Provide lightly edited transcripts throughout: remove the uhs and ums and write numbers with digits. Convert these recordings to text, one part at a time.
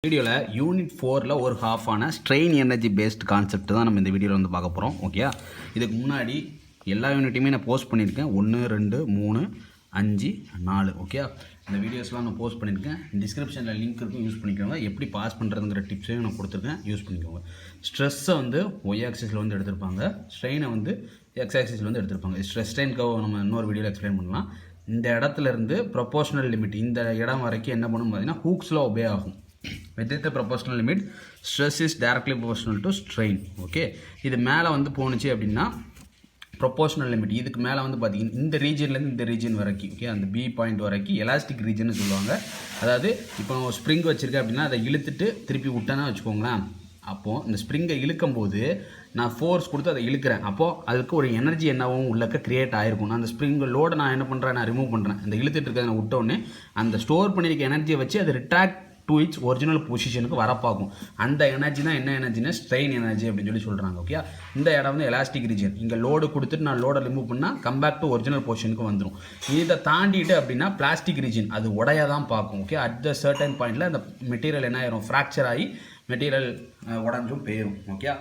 வீடியோவில் யூனிட் 4ல் ஒரு ஹாஃபான strain energy paste concept தான் நம்ம இந்த வீடியோவில் வந்து பார்க்க போகிறோம். ஓகே, இதுக்கு முன்னாடி எல்லா யூனிட்டையுமே நான் போஸ்ட் பண்ணியிருக்கேன். 1 2 3 5 4. ஓகே, இந்த வீடியோஸ்லாம் நான் போஸ்ட் பண்ணியிருக்கேன். டிஸ்கிரிப்ஷனில் லிங்க் இருக்கும், யூஸ் பண்ணிக்கோங்க. எப்படி பாஸ் பண்ணுறதுங்கிற டிப்ஸையும் நான் கொடுத்துருக்கேன், யூஸ் பண்ணிக்கோங்க. ஸ்ட்ரெஸ்ஸை வந்து ஒய் ஆக்சிஸில் வந்து எடுத்திருப்பாங்க, ஸ்ட்ரெயினை வந்து எக்ஸ் ஆக்சிஸில் வந்து எடுத்திருப்பாங்க. ஸ்ட்ரெஸ் ஸ்ட்ரெயின் கர்வ் நம்ம இன்னொரு வீடியோவில் எக்ஸ்பிளைன் பண்ணலாம். இந்த இடத்துலேருந்து ப்ரொபோஷனல் லிமிட் இந்த இடம் வரைக்கும் என்ன பண்ணணும் பார்த்தீங்கன்னா ஹூக்ஸில் ஒபே ஆகும். Within the proportional limit, stress is directly proportional to strain. Okay, இது மேலே வந்து போணுச்சு அப்படின்னா ப்ரொபோஷனல் லிமிட். இதுக்கு மேலே வந்து பார்த்தீங்கன்னா இந்த ரீஜன்லேருந்து இந்த ரீஜன் வரைக்கும், ஓகே, அந்த பி பாயிண்ட் வரைக்கும் எலாஸ்டிக் ரீஜன் சொல்லுவாங்க. அதாவது இப்போ ஸ்ப்ரிங் வச்சுருக்கேன் அப்படின்னா அதை இழுத்துட்டு திருப்பி விட்டேன்னா வச்சுக்கோங்களேன். அப்போது இந்த ஸ்ப்ரிங்கை இழுக்கும் போது நான் ஃபோர்ஸ் கொடுத்து அதை இழுக்கிறேன். அப்போது அதுக்கு ஒரு எனர்ஜி என்னவும் உள்ளக்க க்ரியேட் ஆகிருக்கும். நான் அந்த ஸ்ப்ரிங் லோடை நான் என்ன பண்ணுறேன், நான் ரிமூவ் பண்ணுறேன். அந்த இழுத்துட்டு இருக்கிறத நான் விட்டோடனே அந்த ஸ்டோர் பண்ணியிருக்க எனர்ஜியை வச்சு அதை ரிட்ராக்ட் டு இட்ஸ் ஒரிஜினல் பொசிஷனுக்கு வரப்பாகும். அந்த எனர்ஜி தான் என்ன எனர்ஜினா ஸ்ட்ரெயின் எனர்ஜி அப்படின்னு சொல்கிறாங்க. ஓகே, இந்த இடம் வந்து எலாஸ்டிக் ரீஜன். இங்கே லோடு கொடுத்துட்டு நான் லோடை ரிமூவ் பண்ணால் கம்பேக் டு ஒரிஜினல் பொசிஷனுக்கு வந்துடும். இதை தாண்டிட்டு அப்படின்னா பிளாஸ்டிக் ரீஜன் அது உடைய தான் பார்க்கும். ஓகே, அட் த சர்டன் பாயிண்டில் அந்த மெட்டீரியல் என்ன ஆயிரும், ஃப்ராக்சர் ஆகி மெட்டீரியல் உடஞ்சும் போயிடும். ஓகே,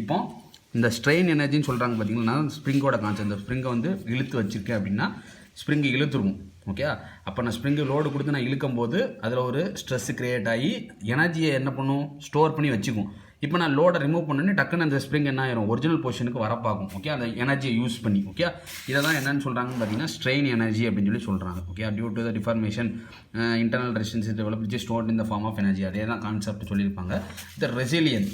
இப்போ இந்த ஸ்ட்ரெயின் எனர்ஜின்னு சொல்கிறாங்க பார்த்தீங்கன்னா ஸ்ப்ரிங்கோட கான்செப்ட். இந்த ஸ்ப்ரிங்கை வந்து இழுத்து வச்சுருக்கேன் அப்படின்னா ஸ்ப்ரிங்கை இழுத்துருக்கும். ஓகே, அப்போ நான் ஸ்ப்ரிங்கு லோடு கொடுத்து நான் இழுக்கும் போது அதில் ஒரு ஸ்ட்ரெஸ் கிரியேட் ஆகி எனர்ஜியை என்ன பண்ணும், ஸ்டோர் பண்ணி வச்சுக்கும். இப்போ நான் லோடை ரிமூவ் பண்ணி டக்குன்னு அந்த ஸ்ப்ரிங் என்ன ஆயிரும், ஒரிஜினல் பொசிஷனுக்கு வரப்பாகும். ஓகே, அந்த எனர்ஜியை யூஸ் பண்ணி. ஓகே, இதை தான் என்னன்னு சொல்கிறாங்கன்னு பார்த்தீங்கன்னா ஸ்ட்ரெயின் எனர்ஜி அப்படின்னு சொல்கிறாங்க. Okay, due to the deformation internal resistance develop which is stored in the form of energy. அதே தான் கான்செப்ட் சொல்லியிருப்பாங்க. The resilience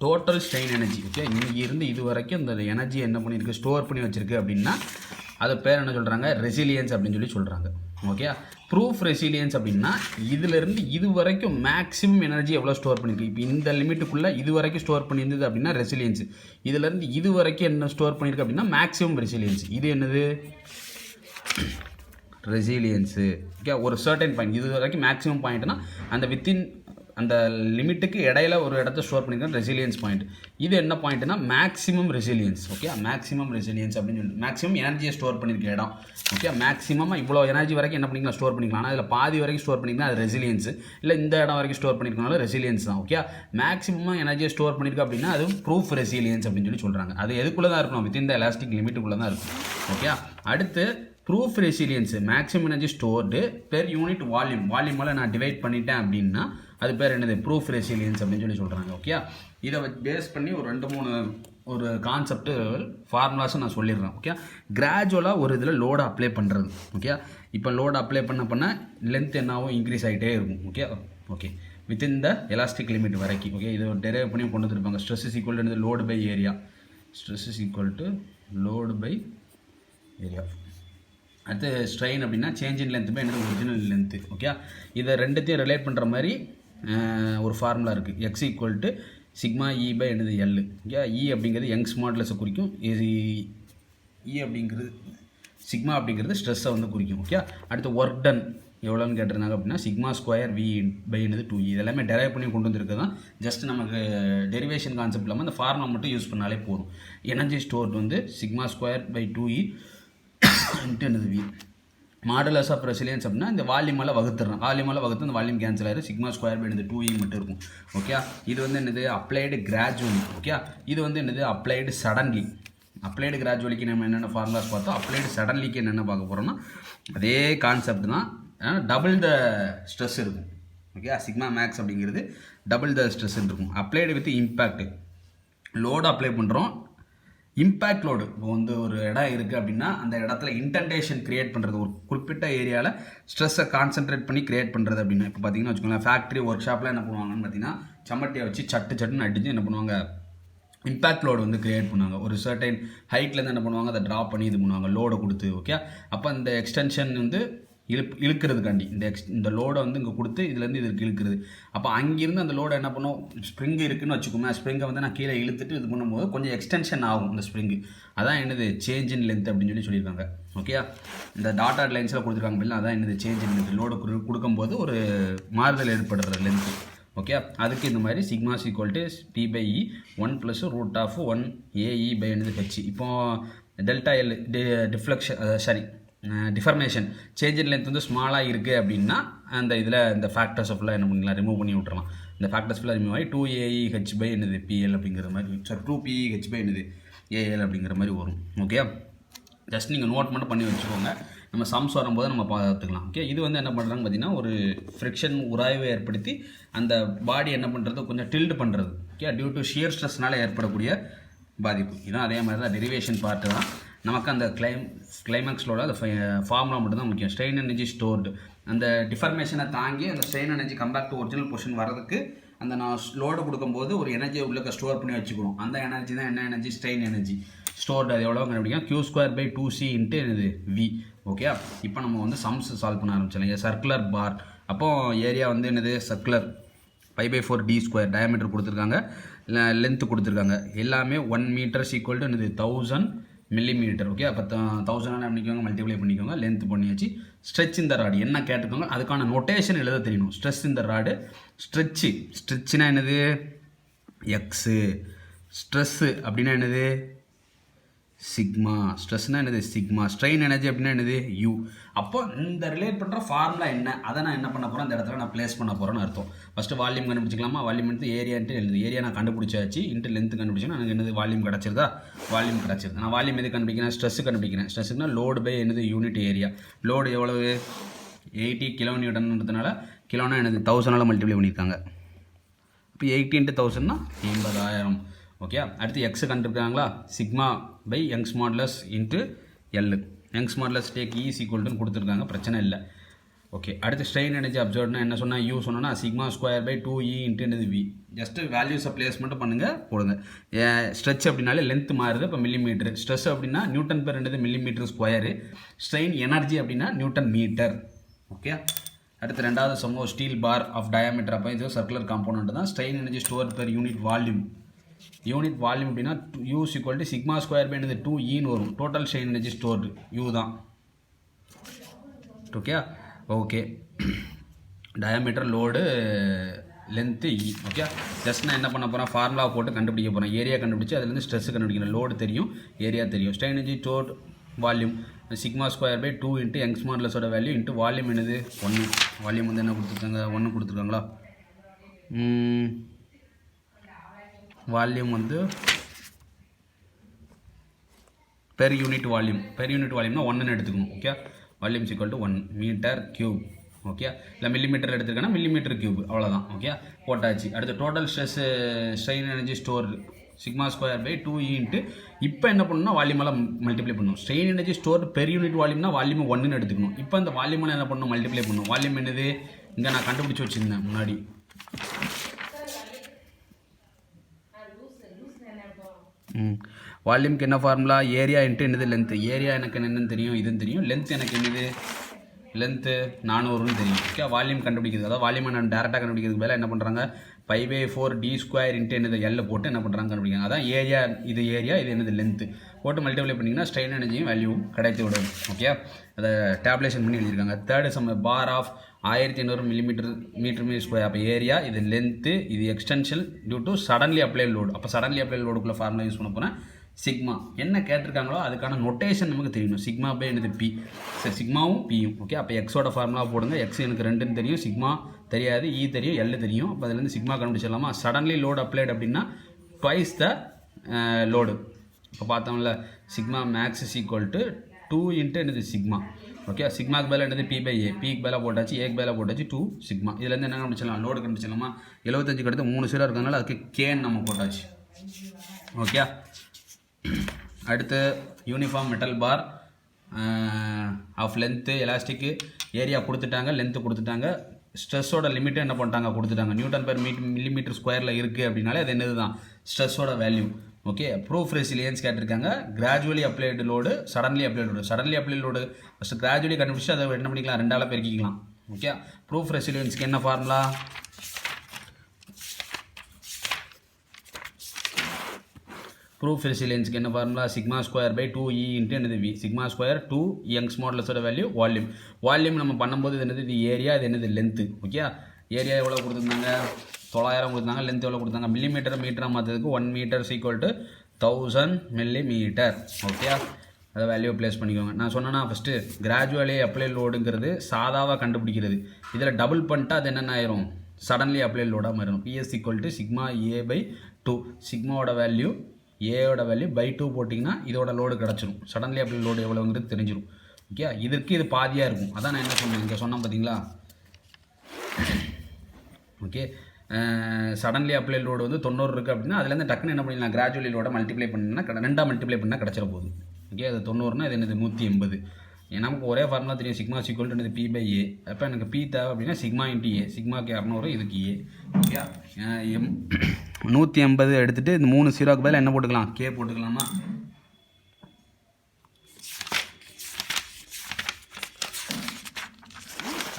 total strain energy. Okay, இங்கே இருந்து இது வரைக்கும் இந்த எனர்ஜி என்ன பண்ணியிருக்கு, ஸ்டோர் பண்ணி வச்சிருக்கு அப்படின்னா அது பேர் என்ன சொல்கிறாங்க, ரெசிலியன்ஸ் அப்படின்னு சொல்கிறாங்க. ஓகே, ப்ரூஃப் ரெசிலியன்ஸ் அப்படின்னா இதிலிருந்து இது வரைக்கும் மேக்ஸிமம் எனர்ஜி எவ்வளோ ஸ்டோர் பண்ணியிருக்கு. இப்போ இந்த லிமிட்டுக்குள்ளே இது வரைக்கும் ஸ்டோர் பண்ணியிருந்தது அப்படின்னா ரெசிலியன்ஸ். இதிலேருந்து இது வரைக்கும் என்ன ஸ்டோர் பண்ணியிருக்கு அப்படின்னா மேக்ஸிமம் ரெசிலியன்ஸ். இது என்னது, ரெசிலியன்ஸு. ஓகே, ஒரு சர்டன் பாயிண்ட் இது வரைக்கும் மேக்ஸிமம் பாயிண்ட்னா அந்த வித்தின் அந்த லிமிட்டுக்கு இடையில ஒரு இடத்த ஸ்டோர் பண்ணிக்கிறேன் ரெசிலியன்ஸ் பாயிண்ட். இது என்ன பாயிண்ட்னா maximum resilience. Okay, maximum resilience அப்படின்னு சொல்லி மேக்ஸிமம் எனர்ஜியை ஸ்டோர் பண்ணியிருக்க இடம். ஓகே, மேக்ஸிமமாக இவ்வளோ எனர்ஜி வரைக்கும் என்ன பண்ணிக்கலாம், ஸ்டோர் பண்ணிக்கலாம். ஆனால் அதில் பாதி வரைக்கும் ஸ்டோர் பண்ணிக்கலாம், அது ரெசிலியன்ஸ். இல்லை இந்த இடம் வரைக்கும் ஸ்டோர் பண்ணியிருக்கனால ரெசிலியன்ஸ் தான். ஓகே, மேக்ஸிமமாக எனர்ஜியை ஸ்டோர் பண்ணியிருக்க அப்படின்னா அது ப்ரூஃப் ரெசிலியன்ஸ் அப்படின்னு சொல்கிறாங்க. அது எதுக்குள்ளே தான் இருக்கணும், வித்தின் த எலாஸ்டிக் லிமிட்டுக்குள்ளே தான் இருக்கும். ஓகே, அடுத்து proof resilience maximum energy stored per unit volume. வால்யூமால் நான் டிவைட் பண்ணிட்டேன் அப்படின்னா அது பேர் என்னது, ப்ரூஃப் ரெசிலியன்ஸ் அப்படின்னு சொல்கிறாங்க. ஓகே, இதை பேஸ் பண்ணி ஒரு 2-3 ஒரு கான்செப்ட் ஃபார்முலாஸும் நான் சொல்லிடுறேன். ஓகே, கிராஜுவலாக ஒரு இதில் லோடை அப்ளை பண்ணுறது. ஓகே, இப்போ லோடை அப்ளை பண்ண லென்த் என்னாவும் இன்க்ரீஸ் ஆகிட்டே இருக்கும். Okay okay within the elastic limit வரைக்கும். ஓகே, இதை டெரைவ் பண்ணி கொண்டு வந்துருப்பாங்க. Stress is equal to load by area. Stress is equal to load by area. அடுத்து ஸ்ட்ரெயின் அப்படின்னா சேஞ்ச் இன் லென்த் பை என்னது, ஒரிஜினல் லென்த்து. ஓகே, இதை ரெண்டுத்தையும் ரிலேட் பண்ணுற மாதிரி ஒரு ஃபார்முலா இருக்குது. X equal to sigma E by என்னது எல். ஓகே, இ அப்படிங்கிறது யங்ஸ் மாடுலஸை குறிக்கும். இ அப்படிங்கிறது சிக்மா அப்படிங்கிறது ஸ்ட்ரெஸ்ஸை வந்து குறிக்கும். ஓகே, அடுத்து ஒர்க் டன் எவ்வளோன்னு கேட்டிருந்தாங்க அப்படின்னா சிக்மா ஸ்கொயர் வி பை என்னது 2E. இதெல்லாமே டெரைவ் பண்ணி கொண்டு வந்துருக்கு தான். ஜஸ்ட் நமக்கு டெரிவேஷன் கான்செப்ட் இல்லாமல் அந்த ஃபார்முலா மட்டும் யூஸ் பண்ணாலே போதும். எனர்ஜி ஸ்டோர்ட் வந்து சிக்மா ஸ்கொயர் பை 2E என்னது வி. மாடுலஸ் ஆஃப் ரெசிலியன்ஸ் அப்படின்னா இந்த வால்யூமால் வகுத்துறேன். வால்யூமால் வகுத்து அந்த வால்யூம் கேன்சல் ஆயிரும். சிக்மா ஸ்கொயர் பை என்னது 2E மட்டும் இருக்கும். ஓகே, இது வந்து என்னது அப்ளைடு கிராஜுவலி. ஓகே, இது வந்து என்னது அப்ளைடு சடன்லி. அப்ளைடு கிராஜுவலிக்கு நம்ம என்னென்ன ஃபார்முலாஸ் பார்த்தோம், அப்ளைடு சடன்லிக்கு என்னென்ன பார்க்க போகிறோம்னா அதே கான்செப்ட் தான். டபுள் த ஸ்ட்ரெஸ் இருக்கும். ஓகே, சிக்மா மேக்ஸ் அப்படிங்கிறது டபுள் த ஸ்ட்ரெஸ் இருக்கும். Applied with impact. Load apply பண்ணுறோம், இம்பேக்ட் லோடு. இப்போ வந்து ஒரு இடம் இருக்குது அப்படின்னா அந்த இடத்துல இன்டென்டேஷன் கிரியேட் பண்ணுறது, ஒரு குறிப்பிட்ட ஏரியாவில் ஸ்ட்ரெஸ்ஸை கான்சென்ட்ரேட் பண்ணி கிரியேட் பண்ணுறது அப்படின்னா இப்போ பார்த்தீங்கன்னா வச்சுக்கோங்களேன், ஃபேக்ட்ரி ஒர்க் ஷாப்பில் என்ன பண்ணுவாங்கன்னு பார்த்தீங்கன்னா சம்மட்டியை வச்சு சட்டுன்னு அடித்து என்ன பண்ணுவாங்க, இம்பேக்ட் லோடு வந்து கிரியேட் பண்ணுவாங்க. ஒரு சர்டைன் ஹைட்லேருந்து என்ன பண்ணுவாங்க, அதை ட்ராப் பண்ணி இது பண்ணுவாங்க லோடை கொடுத்து. ஓகே, அப்போ இந்த எக்ஸ்டென்ஷன் வந்து இழுக்கிறதுக்காண்டி இந்த லோடை வந்து இங்கே கொடுத்து இதுலேருந்து இதுக்கு இழுக்கிறது. அப்போ அங்கேருந்து அந்த லோடை என்ன பண்ணும், ஸ்ப்ரிங்கு இருக்குதுன்னு வச்சுக்கோங்க, ஸ்ப்ரிங்கை வந்து நான் கீழே இழுத்துட்டு இது பண்ணும்போது கொஞ்சம் எக்ஸ்டென்ஷன் ஆகும் இந்த ஸ்ப்ரிங்கு. அதான் என்னது சேஞ்ச் இன் லென்த் அப்படின்னு சொல்லியிருக்காங்க. ஓகே, இந்த டாட்டா லைன்ஸில் கொடுத்துருக்காங்க அப்படின்னா அதான் என்னது சேஞ்ச் இன் லென்த். லோடு கொடுக்கும்போது ஒரு மாறுதல் ஏற்படுற லென்த்து. ஓகே, அதுக்கு இந்த மாதிரி sigma equal to P by E 1 + √1 AE by என்னது ஹெச். இப்போது delta L deflection deformation change in length வந்து ஸ்மாலாக இருக்குது அப்படின்னா அந்த இதில் இந்த ஃபேக்டர்ஸ் ஃபுல்லாக என்ன பண்ணிக்கலாம், ரிமூவ் பண்ணி விட்டுறலாம். இந்த ஃபேக்டர்ஸ் ஃபுல்லாக ரிமூவ் ஆகி 2AEH பை என்னது PL அப்படிங்கிற மாதிரி, சாரி 2PEH பை என்னது AL அப்படிங்கிற மாதிரி வரும். ஓகே, ஜஸ்ட் நீங்கள் நோட் மட்டும் பண்ணி வச்சுக்கோங்க. நம்ம சம்ஸ் வரும்போது நம்ம பார்த்துக்கலாம். ஓகே, இது வந்து என்ன பண்ணுறாங்க பார்த்தீங்கன்னா, ஒரு ஃப்ரிக்ஷன் உராய்வை ஏற்படுத்தி அந்த பாடி என்ன பண்ணுறது, கொஞ்சம் டில்ட் பண்ணுறது. ஓகே, டியூ டு ஷியர் ஸ்ட்ரெஸ்னால் ஏற்படக்கூடிய பாதிப்பு. இதுதான் அதே மாதிரி தான் டெரிவேஷன் பார்ட்டு தான். நமக்கு அந்த கிளைமேக்ஸோட அந்த ஃபார்முலா மட்டும் தான் முக்கியம். ஸ்ட்ரெயின் எனர்ஜி ஸ்டோர்டு, அந்த டிஃபர்மேஷனை தாங்கி அந்த strain energy compare to original position வரதுக்கு அந்த நான் லோடு கொடுக்கும்போது ஒரு எனர்ஜியை உள்ளே ஸ்டோர் பண்ணி வச்சுக்கணும். அந்த எனர்ஜி தான் என்ன எனர்ஜி, ஸ்ட்ரெயின் எனர்ஜி ஸ்டோர்டு. அது எவ்வளோ கண்டுபிடிக்கும், Q²/2C இன்ட்டு என்னது V. ஓகே, இப்போ நம்ம வந்து சம்ஸ் சால்வ் பண்ண ஆரம்பிச்சிடலாம். சர்க்குலர் பார், அப்போது ஏரியா வந்து என்னது சர்க்குலர் π/4d² டயமீட்டர் கொடுத்துருக்காங்க, லென்த்து கொடுத்துருக்காங்க. எல்லாமே 1 மீட்டர் ஈக்குவல் டு என்னது 1000 மில்லிமீட்டர். ஓகே, அப்போ 1000 என்ன பண்ணிக்கோங்க, மல்டிப்ளை பண்ணிக்கோங்க. லென்த் பண்ணியாச்சு. ஸ்ட்ரெச் இந்த ராடு என்ன கேட்டுக்கோங்க, அதுக்கான நொட்டேஷன் எழுத தெரியணும். ஸ்ட்ரெஸ் இந்த ராடு, ஸ்ட்ரெச்சுனா என்னது எக்ஸு, ஸ்ட்ரெஸ்ஸு அப்படின்னா என்னது சிக்மா, ஸ்ட்ரெஸ்னால் என்னது சிக்மா, ஸ்ட்ரெயின் எனர்ஜி அப்படின்னா என்னது U. அப்போ இந்த ரிலேட் பண்ணுற ஃபார்முலா என்ன, அதை நான் என்ன பண்ண போகிறேன், அந்த இடத்துல நான் ப்ளேஸ் பண்ண போகிறேன்னு அர்த்தம். ஃபஸ்ட்டு வால்யூம் கண்டுபிடிச்சிக்கலாமா, வால்யூம் எடுத்து ஏரியான்ட்டு எழுது. ஏரியா நான் கண்டுபிடிச்சாச்சு, இன்ட்டு லென்த்து கண்டுபிடிச்சேன்னா எனக்கு என்னது வால்யூம் கிடச்சிருதா, வால்யூம் கிடச்சிருது. நான் வால்யூம் எது கண்டுபிடிக்கிறேன், ஸ்ட்ரெஸ்ஸு கண்டுபிடிக்கிறேன். ஸ்ட்ரெஸ்ஸுக்குனா லோடு பை என்னது யூனிட் ஏரியா. லோடு எவ்வளவு 80 kN கிலோனா என்னது 1000 மல்டிப்ளை பண்ணியிருக்காங்க. இப்போ 80 × 1000னா 80,000. ஓகே, அடுத்து எக்ஸ் கண்டுபிடிக்கிறாங்களா, sigma by Young's modulus into L. Young's modulus take is ஈக்குவல்ட்டுன்னு கொடுத்துருக்காங்க, பிரச்சனை இல்லை. ஓகே, அடுத்து ஸ்ட்ரெயின் எனர்ஜி அப்சர்வ்னா என்ன சொன்னால் யூ சொன்னோன்னா σ²/2E இன்ட்டு என்னது V. ஜஸ்ட்டு வேல்யூஸை ப்ளேஸ் மட்டும் பண்ணுங்கள், போடுங்க. ஸ்ட்ரெச் அப்படின்னாலே லென்த் மாறுது, இப்போ மில்லிமீட்டர். ஸ்ட்ரெஸ் அப்படின்னா நியூட்டன்/, என்னது மில்லிமீட்டர் ஸ்கொயரு. ஸ்ட்ரெயின் எனர்ஜி அப்படின்னா நியூட்டன் மீட்டர். ஓகே, அடுத்து ரெண்டாவது சம்மோ ஸ்டீல் பார் ஆஃப் டயாமீட்டர். அப்போ இது சர்க்குலர் காம்போனன்ட் தான். Strain energy store per unit volume. Unit volume அப்படின்னா U = σ² என்னது 2Eன்னு வரும். Total strain energy stored U தான். Okay, okay, diameter, load, length E. Okay, just நான் என்ன பண்ண போகிறேன், ஃபார்முலா போட்டு கண்டுபிடிக்க போகிறேன். ஏரியா கண்டுபிடிச்சி அதுலேருந்து ஸ்ட்ரெஸ் கண்டுபிடிக்கிறேன். லோடு தெரியும், ஏரியா தெரியும். Strain energy stored volume σ²/2 into Young's மாடுலஸோட வேல்யூ இன்ட்டு வால்யூம் என்னது 1. வால்யூம் வந்து என்ன கொடுத்துருக்காங்க, 1 கொடுத்துருக்காங்களா. வால்யூம் வந்து பெர் யூனிட் வால்யூம்னா 1ன்னு எடுத்துக்கணும். ஓகே, வால்யூம் = 1 மீட்டர் கியூப். ஓகே, இல்லை மில்லிமீட்டர் எடுத்துருக்கேன்னா மில்லிமீட்டர் கியூப், அவ்வளோதான். ஓகே, போட்டாச்சு. அடுத்து total strain energy store σ²/2E into இப்போ என்ன பண்ணணும்னா வால்யூமெல்லாம் மல்டிப்ளை பண்ணணும். Strain energy store per unit வால்யூம்னா வால்யூம் 1ன்னு எடுத்துக்கணும். இப்போ அந்த வால்யூமெல்லாம் என்ன பண்ணணும், மல்டிப்ளை பண்ணணும். வால்யூம் என்னது இங்கே நான் கண்டுபிடிச்சி வச்சுருந்தேன் முன்னாடி. வால்யூம்க்கு என்ன ஃபார்முலா, ஏரியா இன்ட்டு என்னது லென்த்து. ஏரியா எனக்கு என்னென்னு தெரியும், இதுன்னு தெரியும். லென்த் எனக்கு என்னது, லென்த்து 400ன்னு தெரியும். ஓகே, வால்யூம் கண்டுபிடிக்கிறது, அதாவது வால்யூமை நான் டேரெக்டாக கண்டுபிடிக்கிறதுக்கு மேலே என்ன பண்ணுறாங்க, π/4d² இன்ட்டு என்னது எல்லை போட்டு என்ன பண்ணுறாங்க கண்டுபிடிக்காங்க. அதான் ஏரியா, இது ஏரியா, இது என்னது லென்த்து போட்டு மல்டிப்ளை பண்ணிங்கன்னா ஸ்ட்ரெயின் எனர்ஜியும் வேல்யூவும் கிடைத்து விடும். ஓகே, அதை டேப்லேஷன் பண்ணி எழுதியிருக்காங்க. தேர்டு சம் பார் ஆஃப் 1500 மீட்டர்². அப்போ ஏரியா, இது லென்த்து, இது extension due to suddenly apply load. அப்போ சடன்லி அப்ளை லோடுக்குள்ள ஃபார்முலா யூஸ் பண்ண போகிறேன். சிக்மா என்ன கேட்டிருக்காங்களோ அதுக்கான நொட்டேஷன் நமக்கு தெரியணும். சிக்மா பை என்னது P. சரி, சிக்மாவும் Pயும். ஓகே, அப்போ எக்ஸோட ஃபார்முலா போடுங்க. எக்ஸ் எனக்கு 2ன்னு தெரியும், சிக்மா தெரியாது, E தெரியும், L தெரியும். அப்போ அதுலேருந்து சிக்மா கண்டுபிடிச்சிடலாமா. சடன்லி லோடு அப்ளைட் அப்படின்னா ட்வைஸ் த லோடு. இப்போ பார்த்தோம்ல, சிக்மா மேக்ஸ் = 2 இன்ட்டு என்னது சிக்மா. ஓகே, சிக்மாக்கு பதிலாக என்னது P/A. Pக்கு பதிலாக போட்டாச்சு, Aக்கு பதிலாக போட்டாச்சு 2 சிக்மா. இதுலேருந்து என்ன கண்டுபிடிச்சலாம், லோடு கண்டுபிடிச்சலாமா. 75 அடுத்து 3 0 இருக்கிறதுனால அதுக்கு கேன்னு நம்ம போட்டாச்சு. ஓகே, அடுத்து uniform metal bar of length, elastic, area கொடுத்துட்டாங்க, லென்த்து கொடுத்துட்டாங்க. ஸ்ட்ரெஸ்ஸோட லிமிட்டு என்ன பண்ணிட்டாங்க, கொடுத்துட்டாங்க. நியூட்டன்/, மில்லிமீட்டர் ஸ்கொயரில் இருக்குது அப்படின்னாலே அது என்னது தான் ஸ்ட்ரெஸ்ஸோட வேல்யூ. ஓகே, ப்ரூஃப் ரெசிலியன்ஸ் கேட்டிருக்காங்க. Gradually applied load, suddenly applied load. Suddenly applied load first gradually கண்டுபிடிச்சி அதை என்ன பண்ணிக்கலாம், 2ஆல் பெருக்கிக்கலாம். ஓகே, ப்ரூஃப் ரெசிலியன்ஸ்க்கு என்ன ஃபார்முலா, ப்ரூஃப் ரெசிலியன்ஸ்க்கு என்ன ஃபார்முலா, σ²/2E இன்ட்டு என்னது V. σ² 2 யங்ஸ் மாடுலஸோட வேல்யூ வால்யூம். வால்யூம் நம்ம பண்ணும்போது இது என்னது, இது ஏரியா, இது என்னது லென்த்து. ஓகே, ஏரியா எவ்வளோ கொடுத்துருந்தாங்க, 900 கொடுத்தாங்க. லென்த் எவ்வளோ கொடுத்தாங்க, மில்லிமீட்டர் மீட்டராக மாற்றதுக்கு 1 மீட்டர் = 1000 மில்லிமீட்டர். ஓகே, அதை வேல்யூ ப்ளேஸ் பண்ணிக்கோங்க. நான் சொன்னேன்னா ஃபஸ்ட்டு கிராஜுவலி அப்ளை லோடுங்கிறது சாதாவாக கண்டுபிடிக்கிறது. இதில் டபுள் பண்ணிட்டா அது என்னென்ன ஆயிரும், சடன்லி அப்ளை லோடாக மாறிடும். PS = sigma A/2. சிக்மாவோட வேல்யூ ஏயோட வேல்யூ /2 போட்டிங்கன்னா இதோட லோடு கிடச்சிரும். சடன்லி அப்ளை லோடு எவ்வளோங்கிறது தெரிஞ்சிடும். ஓகே, இதற்கு இது பாதியாக இருக்கும். அதான் நான் என்ன சொன்னேன், இங்கே சொன்னேன் பார்த்தீங்களா. ஓகே, சடன்லி அப்ளை லோடு வந்து 90 இருக்குது அப்படின்னா அதுலேருந்து டக்குன்னு என்ன பண்ணிடலாம், கிராஜுவலி லோட மல்டிப்ளை பண்ணிங்கன்னா 2ஆக மல்டிப்ளை பண்ணால் கிடச்சிட போகுது. ஓகே, அது 90னா இது என்னது 180. நமக்கு ஒரே ஃபார்முலா தெரியும், சிக்மா = P/A. அப்போ எனக்கு P தேவை அப்படின்னா சிக்மா × A. சிக்மாக்கு 200, இதுக்கு A. ஓகே, 180 எடுத்துகிட்டு இந்த 3 0க்கு பதில் என்ன போட்டுக்கலாம், K போட்டுக்கலாமா.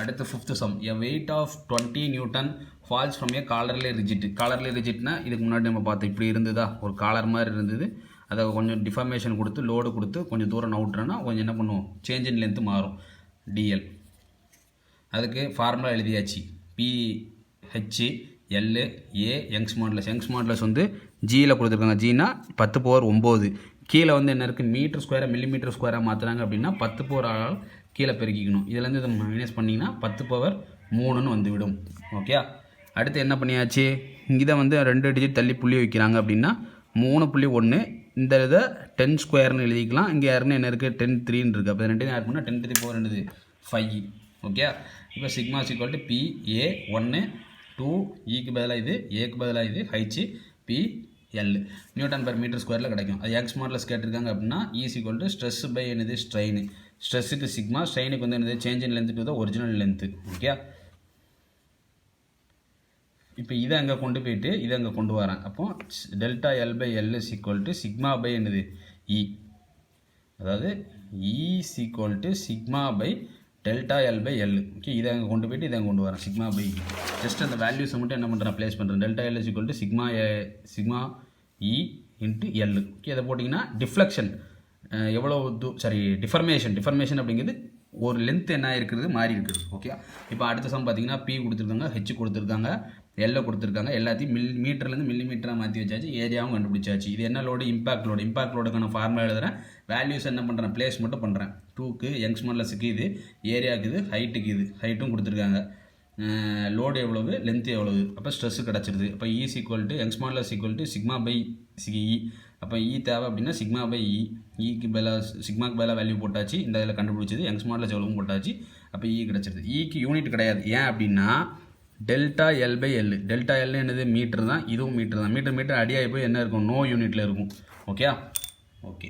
அடுத்து 5th sum. A weight of 20 Newton falls from a collarly rigid. Collarly rigidனா இதுக்கு முன்னாடி நம்ம பார்த்தோம், இப்படி இருந்ததா, ஒரு காலர் மாதிரி இருந்தது. அதை கொஞ்சம் டிஃபர்மேஷன் கொடுத்து லோடு கொடுத்து கொஞ்சம் தூரம் நவுட்றேன்னா கொஞ்சம் என்ன பண்ணுவோம், சேஞ்ச் இன் லென்த்து மாறும், DL. அதுக்கு ஃபார்முலா எழுதியாச்சு, PH/L A Young's modulus. Young's modulus வந்து ஜியில் கொடுத்துருக்காங்க. ஜினா 10⁻9. கீழே வந்து என்ன இருக்குது, மீட்டர் ஸ்கொயராக mm² மாற்றுறாங்க அப்படின்னா 10⁻6 கீழே பெருக்கிக்கணும். இதுலேருந்து இதை மைனஸ் பண்ணிங்கன்னா 10⁻3ன்னு வந்துவிடும். ஓகே, அடுத்து என்ன பண்ணியாச்சு, இதை வந்து 2 டிஜிட் தள்ளி புள்ளி வைக்கிறாங்க அப்படின்னா 3.1. இந்த இதை 10² எழுதிக்கலாம். இங்கே யாருன்னு என்ன இருக்குது, 10⁻3 இருக்குது. அப்போ 2 யார் பண்ணால் 10⁻4 5. ஓகே, இப்போ சிக்மா = PA1 2 க்கு பதிலாக இது, ஏக்கு பதிலாக இது, H PL Nm/m² கிடைக்கும். அது யங்ஸ் மாடுலஸ் கேட்டிருக்காங்க அப்படின்னா E = ஸ்ட்ரெஸ் பை என்னது, ஸ்ட்ரெயின். ஸ்ட்ரெஸ்ஸுக்கு சிக்மா, ஸ்ட்ரெயினுக்கு வந்து என்னது, change in length to the original length. Okay, இப்போ இதை அங்கே கொண்டு போயிட்டு இதை அங்கே கொண்டு வரேன். அப்போ ΔL/L = சிக்மா பை என்னது, E. அதாவது E = sigma by ΔL/L. Okay, இதை அங்கே கொண்டு போயிட்டு இதை கொண்டு வரேன், சிக்மா பை E. ஜஸ்ட் அந்த வேல்யூஸை மட்டும் என்ன பண்ணுறேன், ப்ளேஸ் பண்ணுறேன். ΔL = sigma E × L. Okay, அதை போட்டிங்கன்னா டிஃப்ளெக்ஷன் எவ்வளோ டிஃபர்மேஷன் அப்படிங்கிறது ஒரு லென்த் என்ன இருக்கிறது, மாறி இருக்குது. ஓகே, இப்போ அடுத்த சம் பார்த்தீங்கன்னா P கொடுத்துருக்காங்க, H கொடுத்துருக்காங்க, L கொடுத்துருக்காங்க. எல்லாத்தையும் மீட்டர்லேருந்து மில்லிமீட்டராக மாற்றி வச்சாச்சு, ஏரியாவும் கண்டுபிடிச்சாச்சு. இது என்ன லோடு, இம்பாக்ட் லோடு. இம்பாக்ட் லோடுக்கான ஃபார்முலா எழுதுகிறேன், வேல்யூஸ் என்ன பண்ணுறேன், ப்ளேஸ் மட்டும் பண்ணுறேன். 2க்கு யங்ஸ் மாடுலஸுக்கு இது, ஏரியாவுக்கு இது, ஹைட்டுக்கு இது, ஹைட்டும் கொடுத்துருக்காங்க. லோடு எவ்வளவு, லென்த்து எவ்வளவு, அப்போ ஸ்ட்ரெஸ்ஸு கிடச்சிருது. அப்போ E = Young's modulus = sigma by E. அப்போ E தேவை அப்படின்னா சிக்மா பை E. ஈக்கு பதிலாக சிக்மாக்கு பதிலாக வேல்யூ போட்டாச்சு, இந்த இதில் கண்டுபிடிச்சது யங்ஸ் மாடுலஸ் எவ்வளவும் போட்டாச்சு. அப்போ E கிடச்சிருது. ஈக்கு யூனிட் கிடையாது, ஏன் அப்படின்னா ΔL/L. ΔL என்னது, மீட்டர் தான், இதுவும் மீட்டர் தான். மீட்டர் அடியாகி போய் என்ன இருக்கும், நோ யூனிட்டில் இருக்கும். ஓகே.